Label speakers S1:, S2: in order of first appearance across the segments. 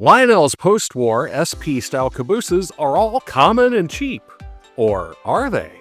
S1: Lionel's post-war SP-style cabooses are all common and cheap. Or are they?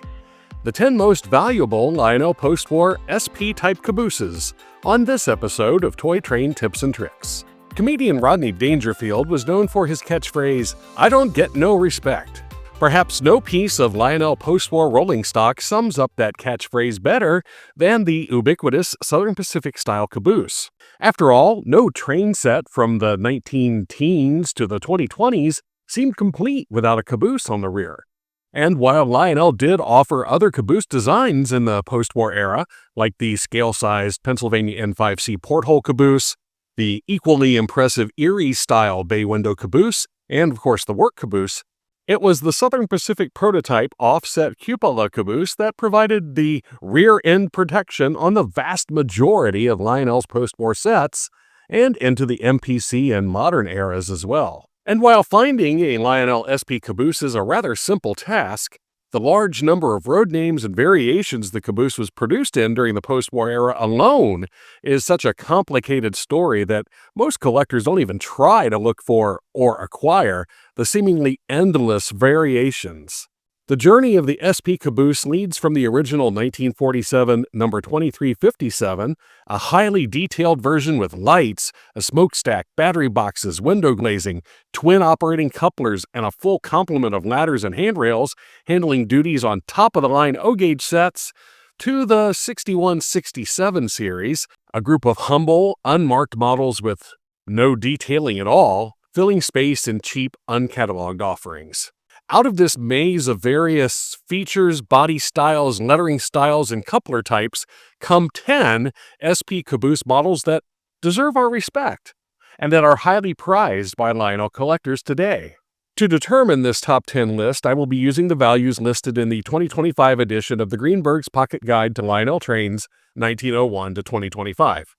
S1: The 10 most valuable Lionel post-war SP-type cabooses on this episode of Toy Train Tips and Tricks. Comedian Rodney Dangerfield was known for his catchphrase, "I don't get no respect." Perhaps no piece of Lionel post-war rolling stock sums up that catchphrase better than the ubiquitous Southern Pacific-style caboose. After all, no train set from the 19-teens to the 2020s seemed complete without a caboose on the rear. And while Lionel did offer other caboose designs in the post-war era, like the scale-sized Pennsylvania N5C porthole caboose, the equally impressive Erie-style bay window caboose, and of course the work caboose, it was the Southern Pacific prototype offset cupola caboose that provided the rear-end protection on the vast majority of Lionel's post-war sets, and into the MPC and modern eras as well. And while finding a Lionel SP caboose is a rather simple task, the large number of road names and variations the caboose was produced in during the post-war era alone is such a complicated story that most collectors don't even try to look for or acquire the seemingly endless variations. The journey of the SP caboose leads from the original 1947 number 2357, a highly detailed version with lights, a smokestack, battery boxes, window glazing, twin operating couplers, and a full complement of ladders and handrails handling duties on top-of-the-line O-gauge sets, to the 6167 series, a group of humble, unmarked models with no detailing at all, filling space in cheap, uncatalogued offerings. Out of this maze of various features, body styles, lettering styles, and coupler types come 10 SP caboose models that deserve our respect and that are highly prized by Lionel collectors today. To determine this top 10 list, I will be using the values listed in the 2025 edition of the Greenberg's Pocket Guide to Lionel Trains 1901 to 2025.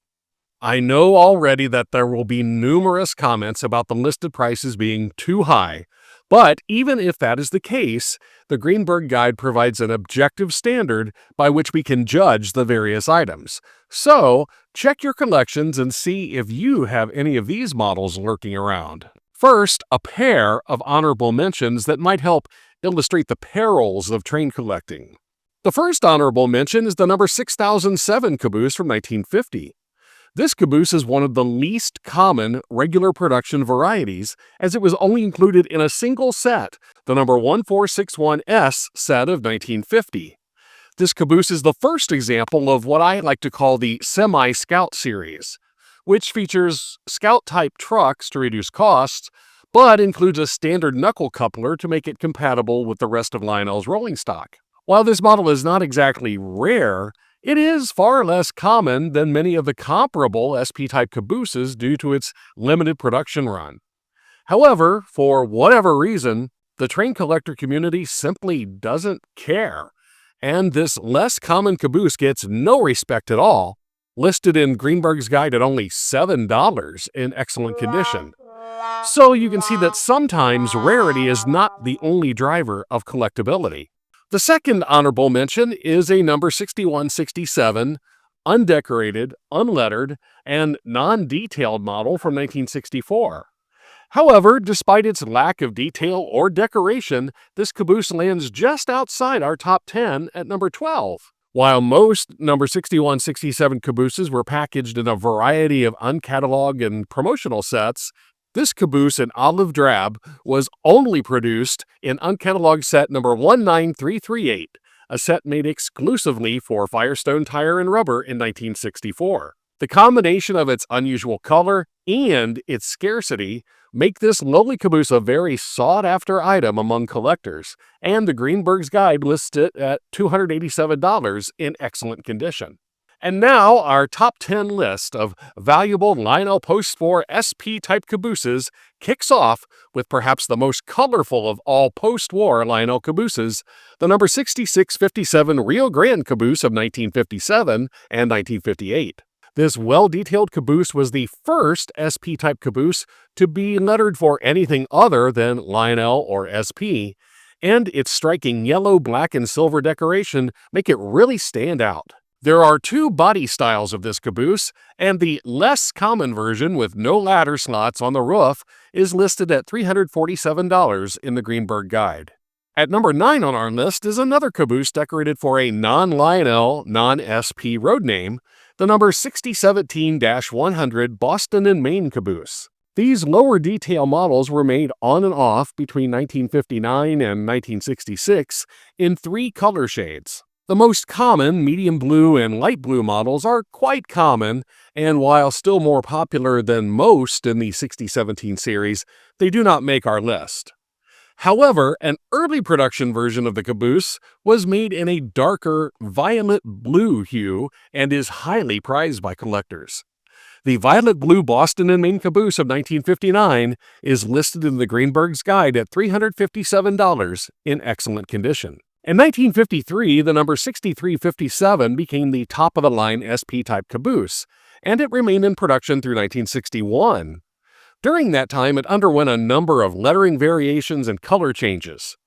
S1: I know already that there will be numerous comments about the listed prices being too high, but even if that is the case, the Greenberg Guide provides an objective standard by which we can judge the various items. So, check your collections and see if you have any of these models lurking around. First, a pair of honorable mentions that might help illustrate the perils of train collecting. The first honorable mention is the number 6007 caboose from 1950. This caboose is one of the least common regular production varieties, as it was only included in a single set, the number 1461S set of 1950. This caboose is the first example of what I like to call the semi-Scout series, which features Scout-type trucks to reduce costs, but includes a standard knuckle coupler to make it compatible with the rest of Lionel's rolling stock. While this model is not exactly rare, it is far less common than many of the comparable SP-type cabooses due to its limited production run. However, for whatever reason, the train collector community simply doesn't care, and this less common caboose gets no respect at all, listed in Greenberg's Guide at only $7 in excellent condition. So you can see that sometimes rarity is not the only driver of collectability. The second honorable mention is a number 6167, undecorated, unlettered, and non-detailed model from 1964. However, despite its lack of detail or decoration, this caboose lands just outside our top 10 at number 12. While most number 6167 cabooses were packaged in a variety of uncatalogued and promotional sets, this caboose in olive drab was only produced in uncatalogued set number 19338, a set made exclusively for Firestone Tire and Rubber in 1964. The combination of its unusual color and its scarcity make this lowly caboose a very sought-after item among collectors, and the Greenberg's Guide lists it at $287 in excellent condition. And now, our top 10 list of valuable Lionel post-war SP-type cabooses kicks off with perhaps the most colorful of all post-war Lionel cabooses, the number 6657 Rio Grande caboose of 1957 and 1958. This well-detailed caboose was the first SP-type caboose to be lettered for anything other than Lionel or SP, and its striking yellow, black, and silver decoration make it really stand out. There are two body styles of this caboose, and the less common version with no ladder slots on the roof is listed at $347 in the Greenberg Guide. At number 9 on our list is another caboose decorated for a non-Lionel, non-SP road name, the number 6017-100 Boston and Maine caboose. These lower detail models were made on and off between 1959 and 1966 in 3 color shades. The most common, medium blue and light blue models, are quite common, and while still more popular than most in the 6017 series, they do not make our list. However, an early production version of the caboose was made in a darker violet blue hue and is highly prized by collectors. The violet blue Boston and Maine caboose of 1959 is listed in the Greenberg's Guide at $357 in excellent condition. In 1953, the number 6357 became the top-of-the-line SP-type caboose, and it remained in production through 1961. During that time, it underwent a number of lettering variations and color changes.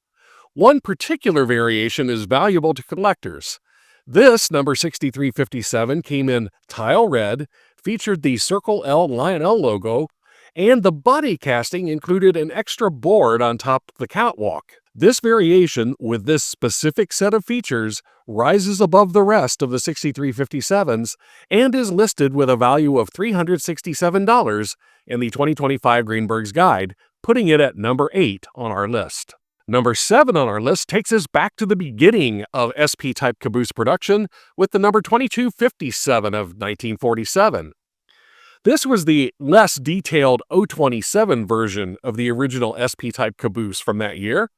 S1: One particular variation is valuable to collectors. This number 6357 came in tile red, featured the Circle L Lionel logo, and the body casting included an extra board on top of the catwalk. This variation, with this specific set of features, rises above the rest of the 6357s and is listed with a value of $367 in the 2025 Greenberg's Guide, putting it at number 8 on our list. Number 7 on our list takes us back to the beginning of SP-type caboose production with the number 2257 of 1947. This was the less detailed O27 version of the original SP-type caboose from that year.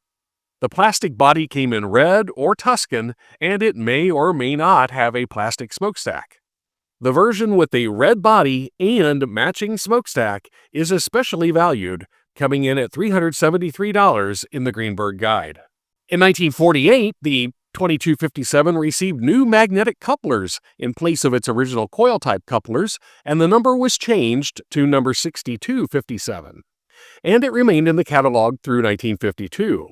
S1: The plastic body came in red or Tuscan, and it may or may not have a plastic smokestack. The version with the red body and matching smokestack is especially valued, coming in at $373 in the Greenberg Guide. In 1948, the 2257 received new magnetic couplers in place of its original coil-type couplers, and the number was changed to number 6257, and it remained in the catalog through 1952.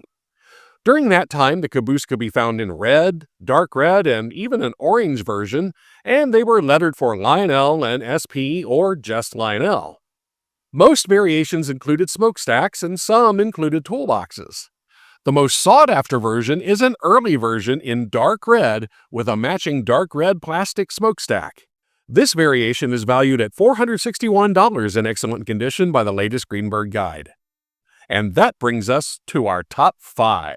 S1: During that time, the caboose could be found in red, dark red, and even an orange version, and they were lettered for Lionel and SP or just Lionel. Most variations included smokestacks, and some included toolboxes. The most sought-after version is an early version in dark red with a matching dark red plastic smokestack. This variation is valued at $461 in excellent condition by the latest Greenberg Guide. And that brings us to our top 5.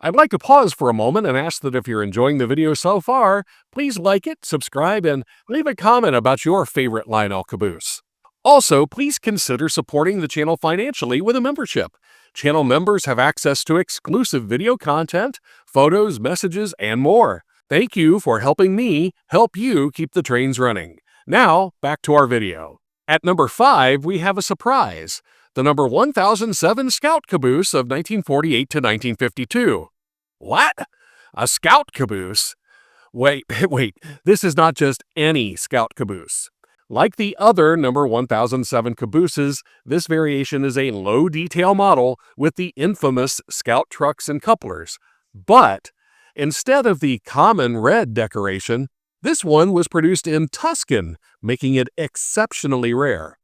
S1: I'd like to pause for a moment and ask that if you're enjoying the video so far, please like it, subscribe, and leave a comment about your favorite Lionel caboose. Also, please consider supporting the channel financially with a membership. Channel members have access to exclusive video content, photos, messages, and more. Thank you for helping me help you keep the trains running. Now, back to our video. At number 5, we have a surprise. The number 1007 Scout caboose of 1948 to 1952. What? A Scout caboose? Wait, this is not just any Scout caboose. Like the other number 1007 cabooses, this variation is a low-detail model with the infamous Scout trucks and couplers. But instead of the common red decoration, this one was produced in Tuscan, making it exceptionally rare.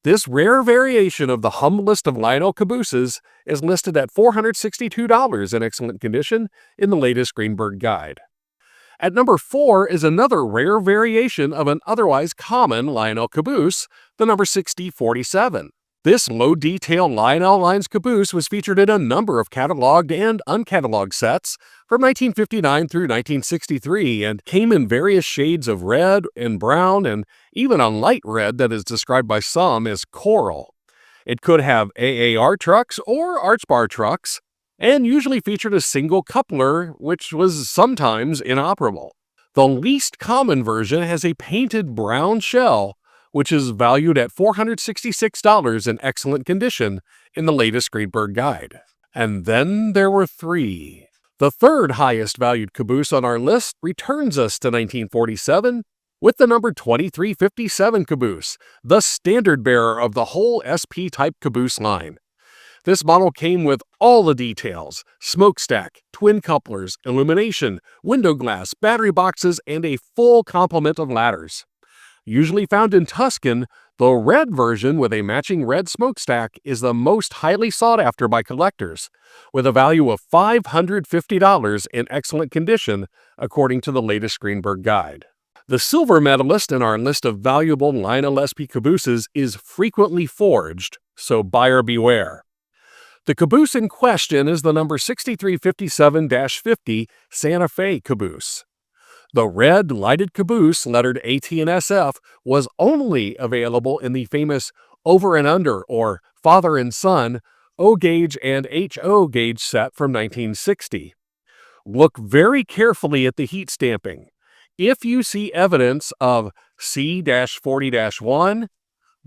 S1: This rare variation of the humblest of Lionel cabooses is listed at $462 in excellent condition in the latest Greenberg Guide. At number 4 is another rare variation of an otherwise common Lionel caboose, the number 6047. This low-detail Lionel Lines caboose was featured in a number of cataloged and uncatalogued sets from 1959 through 1963 and came in various shades of red and brown and even a light red that is described by some as coral. It could have AAR trucks or arch bar trucks, and usually featured a single coupler, which was sometimes inoperable. The least common version has a painted brown shell, which is valued at $466 in excellent condition in the latest Greenberg Guide. And then there were 3. The third highest valued caboose on our list returns us to 1947 with the number 2357 caboose, the standard bearer of the whole SP-type caboose line. This model came with all the details: smokestack, twin couplers, illumination, window glass, battery boxes, and a full complement of ladders. Usually found in Tuscan, the red version with a matching red smokestack is the most highly sought after by collectors, with a value of $550 in excellent condition, according to the latest Greenberg guide. The silver medalist in our list of valuable Lionel SP cabooses is frequently forged, so buyer beware. The caboose in question is the number 6357-50 Santa Fe caboose. The red lighted caboose, lettered AT and SF, was only available in the famous over and under, or father and son, O gauge and HO gauge set from 1960. Look very carefully at the heat stamping. If you see evidence of C-40-1,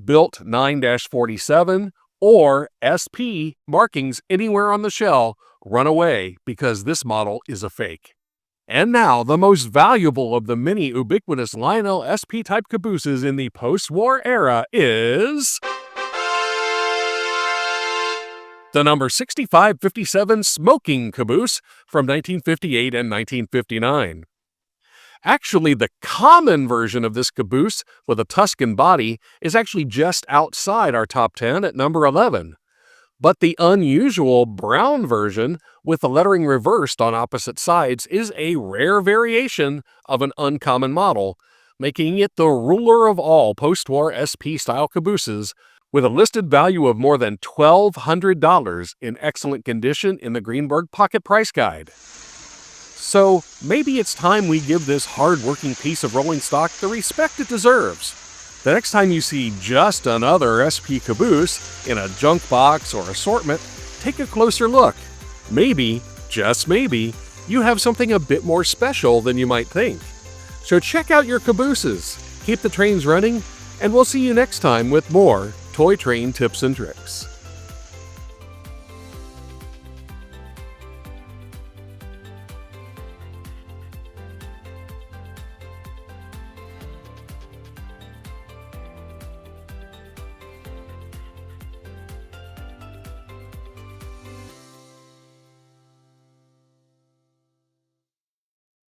S1: built 9-47, or SP markings anywhere on the shell, run away because this model is a fake. And now, the most valuable of the many ubiquitous Lionel SP type cabooses in the post-war era is the number 6557 smoking caboose from 1958 and 1959. Actually, the common version of this caboose with a Tuscan body is actually just outside our top 10 at number 11. But the unusual brown version with the lettering reversed on opposite sides is a rare variation of an uncommon model, making it the ruler of all post-war SP-style cabooses, with a listed value of more than $1,200 in excellent condition in the Greenberg Pocket Price Guide. So maybe it's time we give this hard-working piece of rolling stock the respect it deserves. The next time you see just another SP caboose in a junk box or assortment, take a closer look. Maybe, just maybe, you have something a bit more special than you might think. So check out your cabooses, keep the trains running, and we'll see you next time with more toy train tips and tricks.